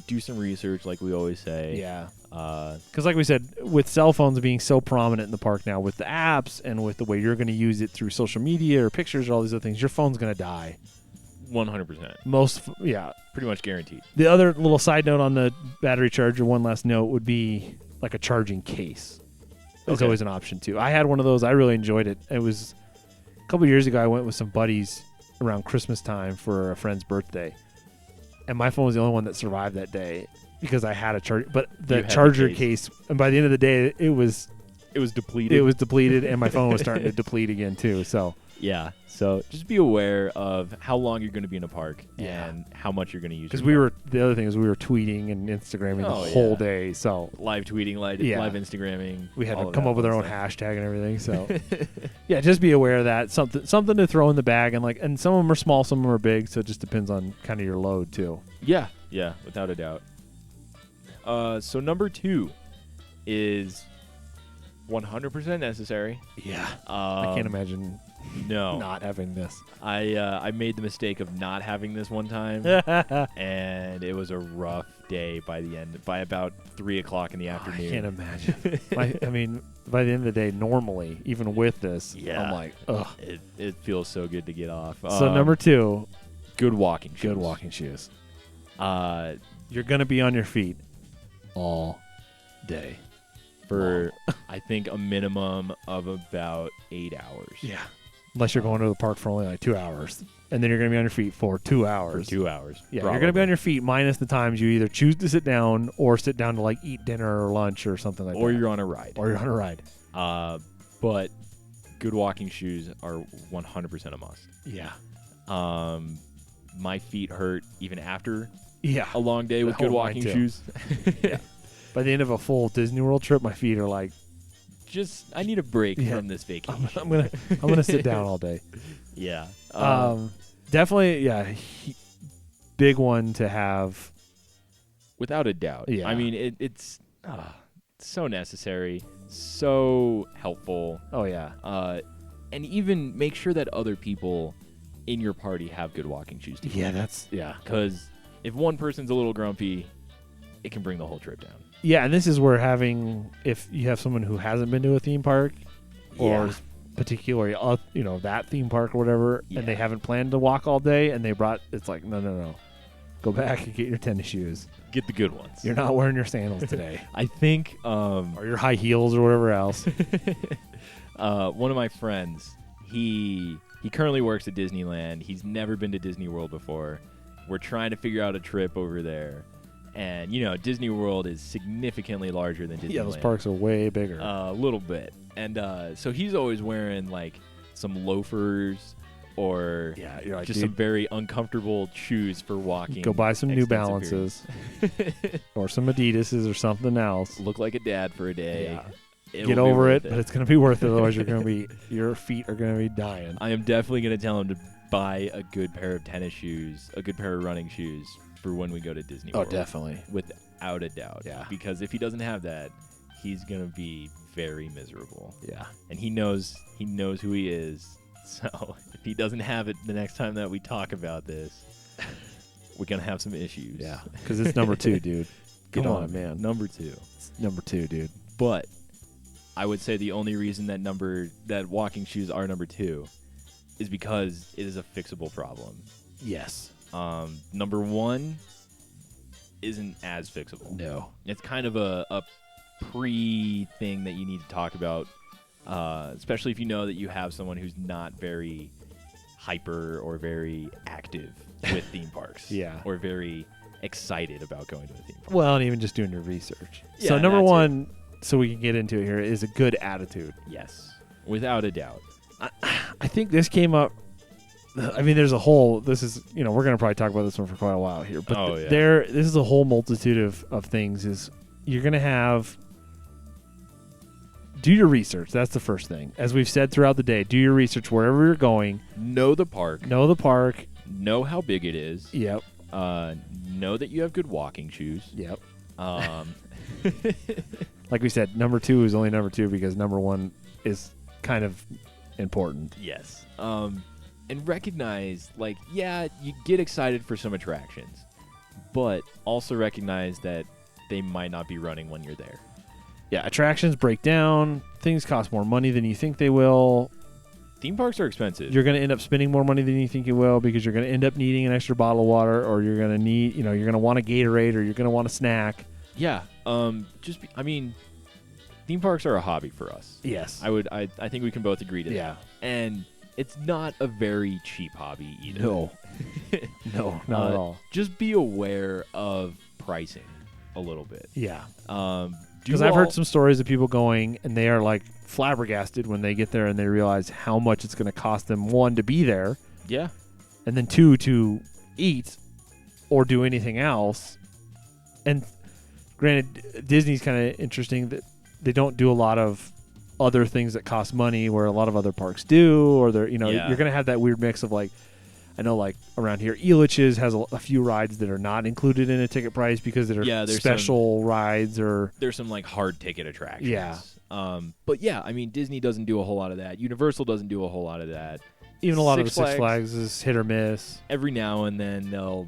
Do some research like we always say. Yeah. Because like we said, with cell phones being so prominent in the park now, with the apps and with the way you're going to use it through social media or pictures or all these other things, your phone's going to die. 100%. Pretty much guaranteed. The other little side note on the battery charger, one last note, would be like a charging case. It's always an option too. I had one of those. I really enjoyed it. It was a couple years ago. I went with some buddies around Christmas time for a friend's birthday, and my phone was the only one that survived that day because I had a charger. But the charger case, and by the end of the day, it was depleted. It was depleted, and my phone was starting to deplete again too. So yeah. So just be aware of how long you're going to be in a park and how much you're going to use. Because the other thing is we were tweeting and Instagramming the whole day. So live tweeting, live Instagramming. We had to come up with our own hashtag and everything. So yeah, just be aware of that. Something to throw in the bag, and some of them are small, some of them are big. So it just depends on kind of your load too. Yeah, without a doubt. So number 2 is 100% necessary. Yeah, I can't imagine. No, not having this. I made the mistake of not having this one time, and it was a rough day by about 3:00 in the afternoon. I can't imagine. By the end of the day, normally, even with this, I'm like, ugh. It feels so good to get off. So number 2, good walking shoes. Good walking shoes. You're gonna be on your feet all day for I think a minimum of about 8 hours. Yeah. Unless you're going to the park for only like 2 hours. And then you're going to be on your feet for 2 hours. For 2 hours. Yeah, probably. You're going to be on your feet minus the times you either choose to sit down or sit down to like eat dinner or lunch or something like that. Or you're on a ride. But good walking shoes are 100% a must. Yeah. My feet hurt even after a long day with good walking shoes. Yeah. By the end of a full Disney World trip, my feet are like, I need a break from this vacation. I'm gonna sit down all day. Yeah. Definitely. Yeah. Big one to have. Without a doubt. Yeah. I mean, it's so necessary, so helpful. Oh yeah. And even make sure that other people in your party have good walking shoes too. Yeah. Because if one person's a little grumpy, it can bring the whole trip down. Yeah, and this is where if you have someone who hasn't been to a theme park, or particularly that theme park or whatever, and they haven't planned to walk all day, and it's like no, go back and get your tennis shoes. Get the good ones. You're not wearing your sandals today. I think or your high heels or whatever else. One of my friends, he currently works at Disneyland. He's never been to Disney World before. We're trying to figure out a trip over there. And, Disney World is significantly larger than Disneyland. Yeah, those parks are way bigger. A little bit. And so he's always wearing, some loafers or just some very uncomfortable shoes for walking. Go buy some New Balances or some Adidases or something else. Look like a dad for a day. Yeah. Get over it, but it's going to be worth it. Otherwise, your feet are going to be dying. I am definitely going to tell him to buy a good pair of tennis shoes, a good pair of running shoes for when we go to Disney World. Oh, definitely. Without a doubt. Yeah. Because if he doesn't have that, he's going to be very miserable. Yeah. And he knows who he is. So if he doesn't have it the next time that we talk about this, we're going to have some issues. Yeah. Because it's number 2, dude. Come on, man. Number 2. It's number 2, dude. But I would say the only reason that walking shoes are number 2 is because it is a fixable problem. Yes. Number 1 isn't as fixable. No. It's kind of a pre-thing that you need to talk about, especially if you know that you have someone who's not very hyper or very active with theme parks. Yeah. Or very excited about going to a theme park. Well, and even just doing your research. Yeah, so number 1, so we can get into it here, is a good attitude. Yes. Without a doubt. I think this came up. I mean, there's a whole. This is, we're going to probably talk about this one for quite a while here. But this is a whole multitude of things. Is you're going to have. Do your research. That's the first thing. As we've said throughout the day, do your research wherever you're going. Know the park. Know how big it is. Yep. Know that you have good walking shoes. Yep. Like we said, number 2 is only number 2 because number 1 is kind of important. Yes. And recognize, you get excited for some attractions, but also recognize that they might not be running when you're there. Yeah, attractions break down. Things cost more money than you think they will. Theme parks are expensive. You're going to end up spending more money than you think you will because you're going to end up needing an extra bottle of water, or you're going to need, you're going to want a Gatorade, or you're going to want a snack. Yeah. Theme parks are a hobby for us. Yes. I think we can both agree to that. Yeah. And it's not a very cheap hobby either. No. No, not at all. Just be aware of pricing a little bit. Yeah. Because I've heard some stories of people going and they are flabbergasted when they get there and they realize how much it's going to cost them, 1, to be there. Yeah. And then 2, to eat or do anything else. And granted, Disney's kind of interesting that they don't do a lot of other things that cost money where a lot of other parks do, or they're, you're going to have that weird mix of I know around here, Elitch's has a few rides that are not included in a ticket price because they're special rides, or there's some hard ticket attractions. Yeah. But yeah, I mean, Disney doesn't do a whole lot of that. Universal doesn't do a whole lot of that. Even a lot of the Six Flags is hit or miss. Every now and then they'll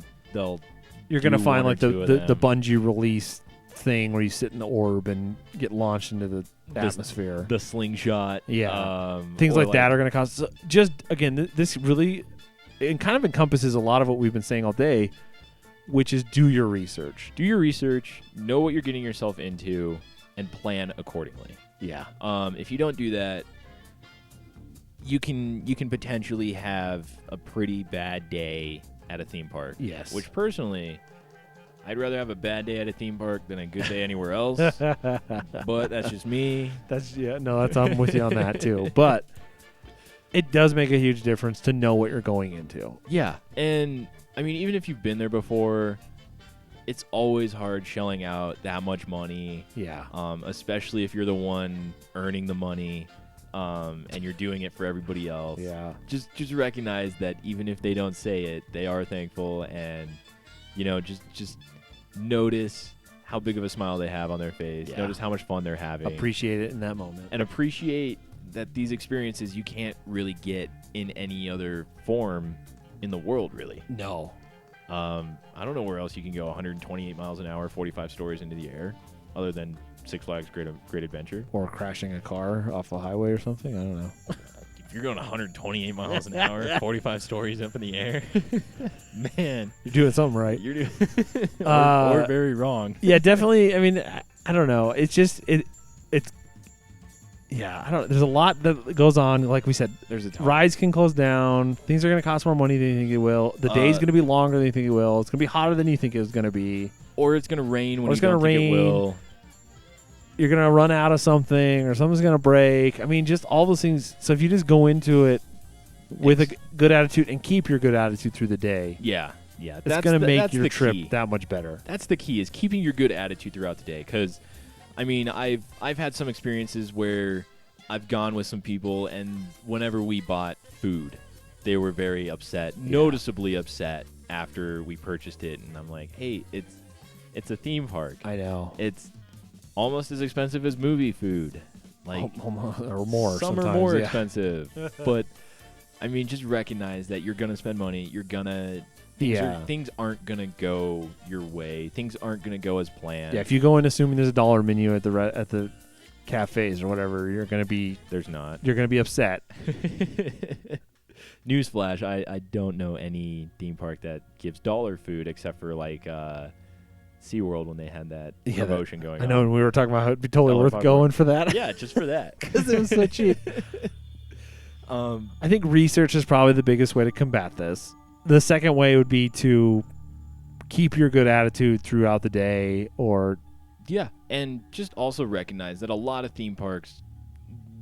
you're going to find the bungee release thing where you sit in the orb and get launched into the atmosphere. The slingshot. Yeah. Things like that are going to cost. So just, again, this really, it kind of encompasses a lot of what we've been saying all day, which is do your research. Do your research, know what you're getting yourself into, and plan accordingly. Yeah. If you don't do that, you can potentially have a pretty bad day at a theme park. Yes. Which personally, I'd rather have a bad day at a theme park than a good day anywhere else. But that's just me. I'm with you on that too. But it does make a huge difference to know what you're going into. Yeah. And I mean, even if you've been there before, it's always hard shelling out that much money. Yeah. Especially if you're the one earning the money, and you're doing it for everybody else. Yeah. Just recognize that even if they don't say it, they are thankful, and just notice how big of a smile they have on their face. Yeah. Notice how much fun they're having. Appreciate it in that moment. And appreciate that these experiences you can't really get in any other form in the world, really. No. I don't know where else you can go 128 miles an hour, 45 stories into the air, other than Six Flags Great Adventure. Or crashing a car off the highway or something. I don't know. If you're going 128 miles an hour, 45 stories up in the air, man, You're doing something right. you're doing or very wrong. Yeah, definitely. I mean, I don't know. It's just it's. Yeah, I don't. There's a lot that goes on. Like we said, There's a ton. rides can close down. Things are going to cost more money than you think it will. The day's going to be longer than you think it will. It's going to be hotter than you think it's going to be. Or it's going to rain when Or you it's gonna don't think rain. it will. You're going to run out of something, or something's going to break. I mean, just all those things. So if you just go into it with a good attitude and keep your good attitude through the day, Yeah. it's going to make that's your the trip key. that much better. That's the key, is keeping your good attitude throughout the day. Because, I mean, I've had some experiences where I've gone with some people, and whenever we bought food, they were very upset, noticeably upset after we purchased it. And I'm like, hey, it's a theme park. I know. It's almost as expensive as movie food, like or more. Some are sometimes, more yeah. expensive, but I mean, just recognize that you're gonna spend money. You're gonna things aren't gonna go your way. Things aren't gonna go as planned. Yeah, if you go in assuming there's a dollar menu at the cafes or whatever, you're gonna be upset. Newsflash: I don't know any theme park that gives dollar food except for like SeaWorld when they had that promotion going on. I know, and we were talking about how it'd be totally Dollar worth popcorn. going for that. Yeah, just for that because it was so cheap. I think research is probably the biggest way to combat this. The second way would be to keep your good attitude throughout the day, or and just also recognize that a lot of theme parks,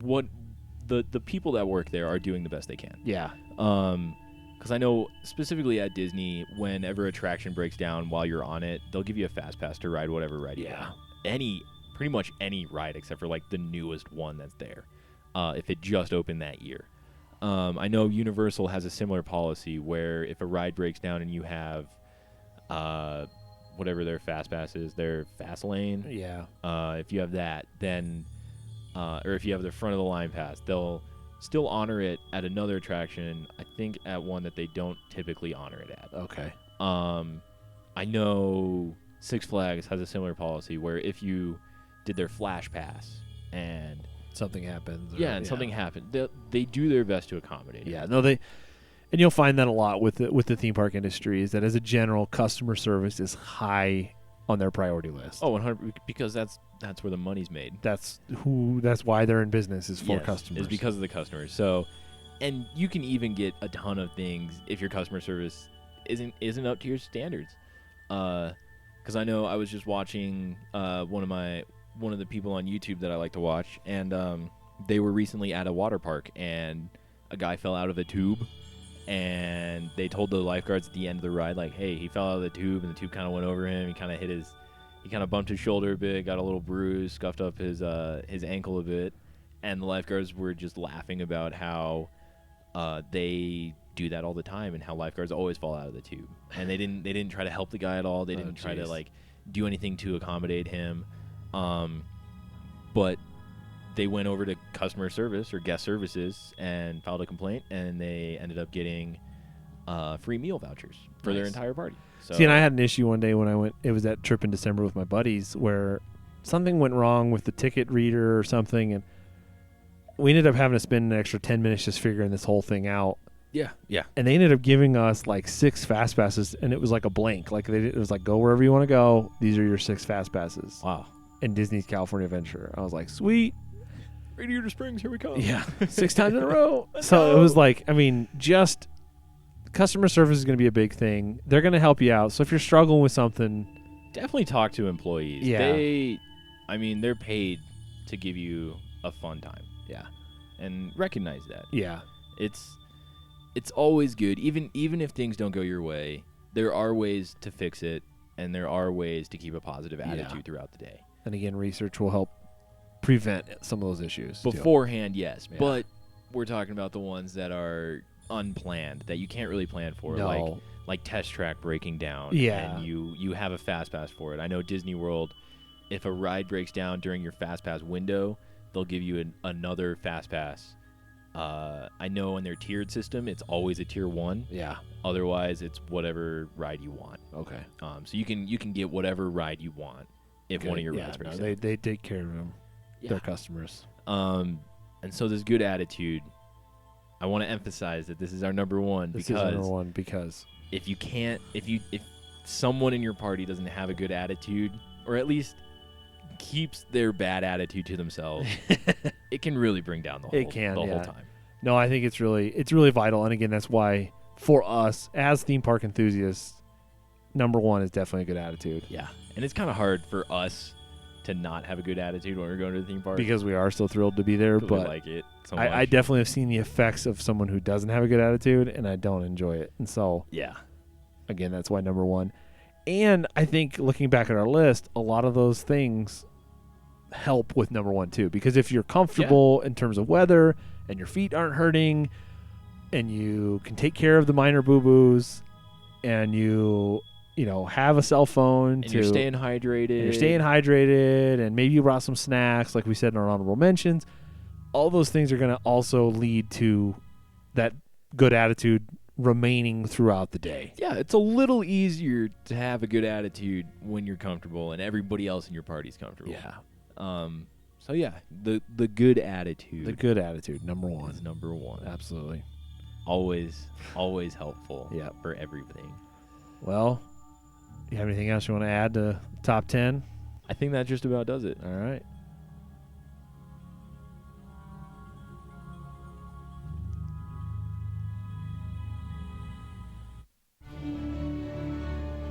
the people that work there are doing the best they can. Yeah. Because I know specifically at Disney, whenever attraction breaks down while you're on it, they'll give you a fast pass to ride whatever ride you want. Pretty much any ride except for like the newest one that's there, if it just opened that year. I know Universal has a similar policy where if a ride breaks down and you have whatever their fast pass is, their fast lane. Yeah. If you have that, then or if you have the front of the line pass, they'll still honor it at another attraction. I think at one that they don't typically honor it at. Okay. I know Six Flags has a similar policy where if you did their flash pass and something happens. Something happened, they do their best to accommodate. Yeah. No, and you'll find that a lot with the theme park industry, is that as a general, customer service is high on their priority list. Oh, 100%, because that's where the money's made. That's why they're in business, is for customers. Is because of the customers. So, and you can even get a ton of things if your customer service isn't up to your standards. Because I know I was just watching one of the people on YouTube that I like to watch, and they were recently at a water park, and a guy fell out of a tube, and they told the lifeguards at the end of the ride, like, hey, he fell out of the tube, and the tube kind of went over him. He kind of bumped his shoulder a bit, got a little bruise, scuffed up his ankle a bit, and the lifeguards were just laughing about how they do that all the time, and how lifeguards always fall out of the tube, and they didn't try to help the guy at all. They didn't try to like do anything to accommodate him, but they went over to customer service or guest services and filed a complaint, and they ended up getting free meal vouchers for their entire party. So, see, and I had an issue one day when I went. It was that trip in December with my buddies where something went wrong with the ticket reader or something, and we ended up having to spend an extra 10 minutes just figuring this whole thing out. Yeah. And they ended up giving us like 6 fast passes, and it was like a blank. Like it was like, go wherever you want to go. These are your 6 fast passes. Wow. In Disney's California Adventure. I was like, sweet. Radiator Springs, here we come. Yeah. 6 times in a row. So it was like, I mean, just customer service is going to be a big thing. They're going to help you out. So if you're struggling with something, definitely talk to employees. Yeah. They're paid to give you a fun time. Yeah. And recognize that. Yeah. It's always good, even if things don't go your way, there are ways to fix it, and there are ways to keep a positive attitude throughout the day. And again, research will help prevent some of those issues. Beforehand, yes. Yeah. But we're talking about the ones that are unplanned, that you can't really plan for. No. Like test track breaking down. Yeah. And you have a fast pass for it. I know Disney World, if a ride breaks down during your fast pass window, they'll give you another fast pass. I know in their tiered system, it's always a tier 1. Yeah. Otherwise, it's whatever ride you want. Okay. So you can get whatever ride you want if one of your rides breaks down. They take care of them, their customers. And so this good attitude, I want to emphasize that this is our number one. This is our number one because if someone in your party doesn't have a good attitude, or at least keeps their bad attitude to themselves, it can really bring down the whole time. No, I think it's really vital, and again, that's why for us as theme park enthusiasts, number one is definitely a good attitude. Yeah, and it's kind of hard for us to not have a good attitude when we're going to the theme park because we are so thrilled to be there. But we like it so much. I definitely have seen the effects of someone who doesn't have a good attitude, and I don't enjoy it. And so, again, that's why number one. And I think looking back at our list, a lot of those things help with number one too, because if you're comfortable in terms of weather and your feet aren't hurting and you can take care of the minor boo-boos and you have a cell phone and you're staying hydrated and maybe you brought some snacks like we said in our honorable mentions, all those things are going to also lead to that good attitude remaining throughout the day. Yeah, it's a little easier to have a good attitude when you're comfortable and everybody else in your party's comfortable. Yeah. So yeah, the good attitude. The good attitude, number one. Is number one. Absolutely. Always helpful. For everything. Well, you have anything else you want to add to top 10? I think that just about does it. All right.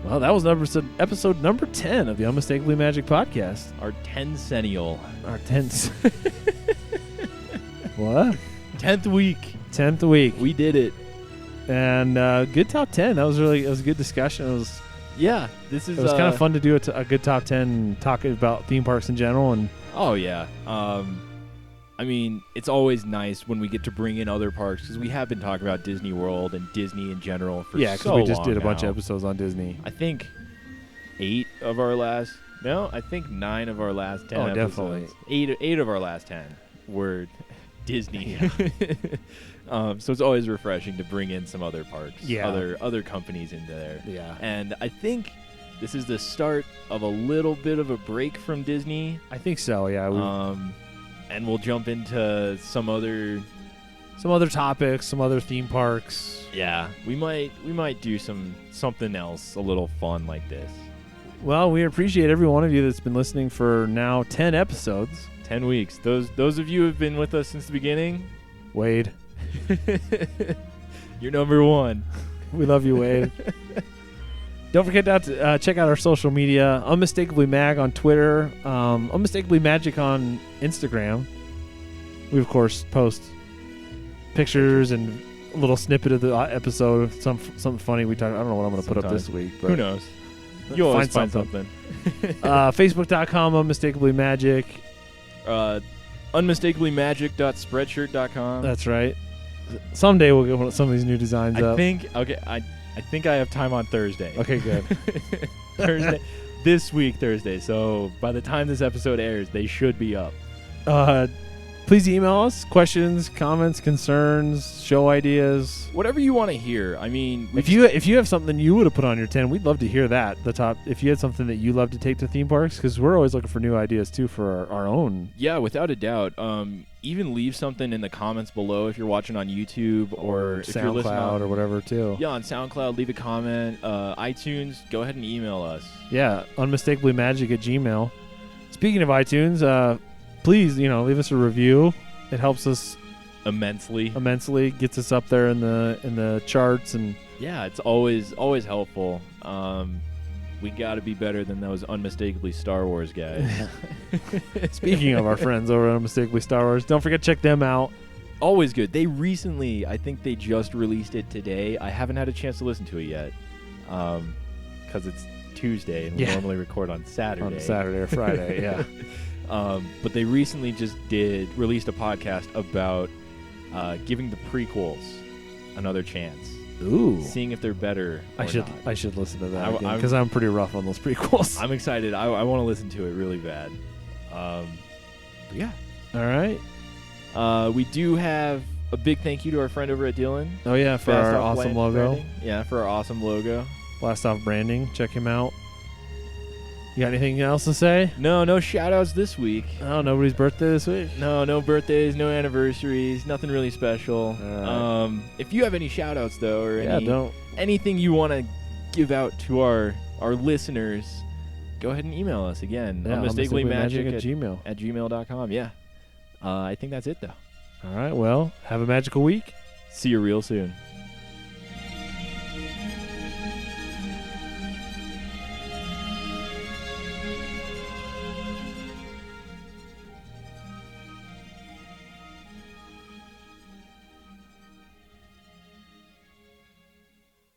Well, that was episode number 10 of the Unmistakably Magic Podcast. Our 10cennial. Our 10th. What? 10th week. 10th week. We did it. And good top 10. It was a good discussion. It was kind of fun to do a good top 10 talking about theme parks in general. And oh, yeah. I mean, it's always nice when we get to bring in other parks because we have been talking about Disney World and Disney in general for so long. Yeah, because we just did a bunch of episodes on Disney. I think 9 of our last 10 episodes. Definitely. 8 of our last 10 were Disney. Yeah. So it's always refreshing to bring in some other parks, other companies into there. Yeah. And I think this is the start of a little bit of a break from Disney. I think so, yeah. And we'll jump into some other topics, some other theme parks. Yeah, we might do something else a little fun like this. Well, we appreciate every one of you that's been listening for now 10 episodes. 10 weeks. Those of you who have been with us since the beginning. Wade. You're number one. We love you, Wade. Don't forget to check out our social media, Unmistakably Mag on Twitter, Unmistakably Magic on Instagram. We, of course, post pictures and a little snippet of the episode, something funny we talk. I don't know what I'm going to put up this week. But who knows? You always find something. Facebook.com, Unmistakably Magic. Unmistakablymagic.spreadshirt.com. That's right. Someday we'll get some of these new designs up. I think I have time on Thursday. Okay, good. Thursday. This week, Thursday. So by the time this episode airs, they should be up. Please email us questions, comments, concerns, show ideas, whatever you want to hear. I mean, if you have something you would have put on your 10, we'd love to hear that. If you had something that you love to take to theme parks, because we're always looking for new ideas too for our own. Yeah, without a doubt. Even leave something in the comments below if you're watching on YouTube or if SoundCloud you're listening or whatever too. Yeah, on SoundCloud, leave a comment. iTunes, go ahead and email us. Yeah, unmistakablymagic@gmail. Speaking of iTunes, please, leave us a review. It helps us immensely. Gets us up there in the charts, and yeah, it's always helpful. We got to be better than those unmistakably Star Wars guys. Speaking of our friends over at Unmistakably Star Wars, don't forget to check them out. Always good. They recently, I think they just released it today. I haven't had a chance to listen to it yet because it's Tuesday, and we normally record on Saturday. On Saturday or Friday, yeah. But they recently just released a podcast about giving the prequels another chance. Ooh. Seeing if they're better or not. I should listen to that because I'm pretty rough on those prequels. I'm excited. I want to listen to it really bad. Yeah. All right. We do have a big thank you to our friend over at Dylan. Oh, yeah, for our awesome logo. Branding. Yeah, for our awesome logo. Blast Off Branding. Check him out. You got anything else to say? No shout-outs this week. Oh, nobody's birthday this week? No birthdays, no anniversaries, nothing really special. Right. If you have any shout-outs, though, or anything you want to give out to our listeners, go ahead and email us again. Yeah, Unmistakablymagic at gmail.com. Yeah. I think that's it, though. All right, well, have a magical week. See you real soon.